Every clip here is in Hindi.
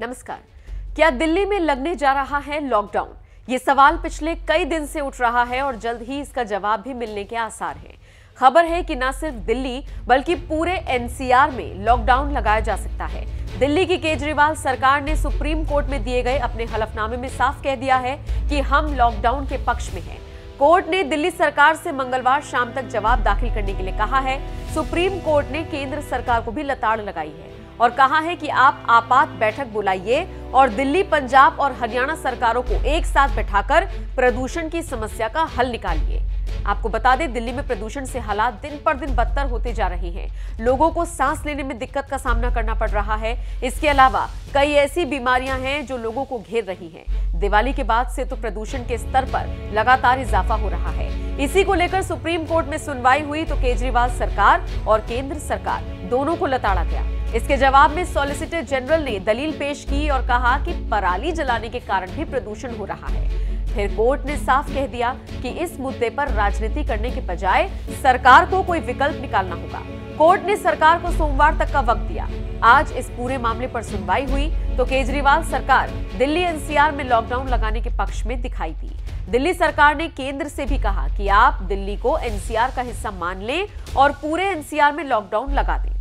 नमस्कार। क्या दिल्ली में लगने जा रहा है लॉकडाउन? ये सवाल पिछले कई दिन से उठ रहा है और जल्द ही इसका जवाब भी मिलने के आसार हैं। खबर है कि न सिर्फ दिल्ली बल्कि पूरे एनसीआर में लॉकडाउन लगाया जा सकता है। दिल्ली की केजरीवाल सरकार ने सुप्रीम कोर्ट में दिए गए अपने हलफनामे में साफ कह दिया है कि हम लॉकडाउन के पक्ष में हैं। कोर्ट ने दिल्ली सरकार से मंगलवार शाम तक जवाब दाखिल करने के लिए कहा है। सुप्रीम कोर्ट ने केंद्र सरकार को भी लताड़ लगाई है और कहा है कि आप आपात बैठक बुलाइए और दिल्ली, पंजाब और हरियाणा सरकारों को एक साथ बैठाकर प्रदूषण की समस्या का हल निकालिए। आपको बता दें, दिल्ली में प्रदूषण से हालात दिन पर दिन बदतर होते जा रहे हैं। लोगों को सांस लेने में दिक्कत का सामना करना पड़ रहा है। इसके अलावा कई ऐसी बीमारियां हैं जो लोगों को घेर रही हैं। दिवाली के बाद से तो प्रदूषण के स्तर पर लगातार इजाफा हो रहा है। इसी को लेकर सुप्रीम कोर्ट में सुनवाई हुई तो केजरीवाल सरकार और केंद्र सरकार दोनों को लताड़ा गया। इसके जवाब में सॉलिसिटर जनरल ने दलील पेश की और कहा कि पराली जलाने के कारण भी प्रदूषण हो रहा है। फिर कोर्ट ने साफ कह दिया कि इस मुद्दे पर राजनीति करने के बजाय सरकार को कोई विकल्प निकालना होगा। कोर्ट ने सरकार को सोमवार तक का वक्त दिया। आज इस पूरे मामले पर सुनवाई हुई तो केजरीवाल सरकार दिल्ली एनसीआर में लॉकडाउन लगाने के पक्ष में दिखाई दी। दिल्ली सरकार ने केंद्र से भी कहा कि आप दिल्ली को एनसीआर का हिस्सा मान लें और पूरे एनसीआर में लॉकडाउन लगा दें।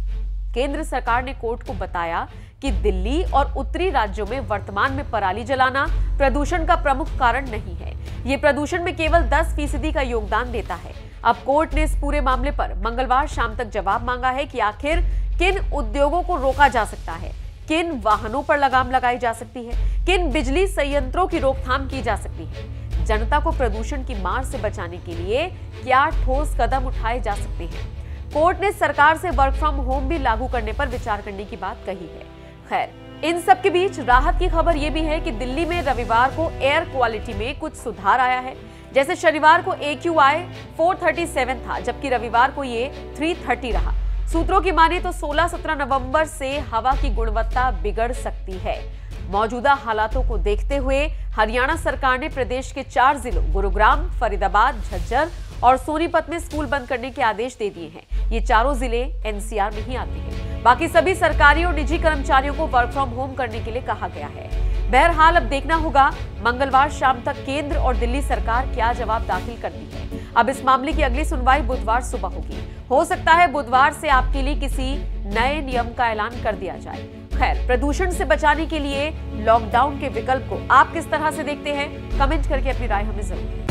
केंद्र सरकार ने कोर्ट को बताया कि दिल्ली और उत्तरी राज्यों में वर्तमान में पराली जलाना प्रदूषण का प्रमुख कारण नहीं है। ये प्रदूषण में केवल 10% का योगदान देता है। अब कोर्ट ने इस पूरे मामले पर मंगलवार शाम तक जवाब मांगा है कि आखिर किन उद्योगों को रोका जा सकता है, किन वाहनों पर लगाम लगाई जा सकती है, किन बिजली संयंत्रों की रोकथाम की जा सकती है। जनता को प्रदूषण की मार से बचाने के लिए क्या ठोस कदम उठाए जा सकते हैं। कोर्ट ने सरकार से वर्क फ्रॉम होम भी लागू करने पर विचार करने की बात कही है। खैर, इन सब के बीच राहत की खबर यह भी है कि दिल्ली में रविवार को एयर क्वालिटी में कुछ सुधार आया है। जैसे शनिवार को AQI 437 था, जबकि रविवार को ये 330 रहा। सूत्रों की माने तो 16-17 नवंबर से हवा की गुणवत्ता बिगड़ सकती है। मौजूदा हालातों को देखते हुए हरियाणा सरकार ने प्रदेश के 4 जिलों गुरुग्राम, फरीदाबाद, झज्जर और सोनीपत में स्कूल बंद करने के आदेश दे दिए हैं। ये चारों जिले एनसीआर में ही आते हैं। बाकी सभी सरकारी और निजी कर्मचारियों को वर्क फ्रॉम होम करने के लिए कहा गया है। बहरहाल अब देखना होगा मंगलवार शाम तक केंद्र और दिल्ली सरकार क्या जवाब दाखिल करती है। अब इस मामले की अगली सुनवाई बुधवार सुबह होगी। हो सकता है बुधवार से आपके लिए किसी नए नियम का ऐलान कर दिया जाए। खैर, प्रदूषण से बचाने के लिए लॉकडाउन के विकल्प को आप किस तरह से देखते हैं, कमेंट करके अपनी राय हमें जरूर दें।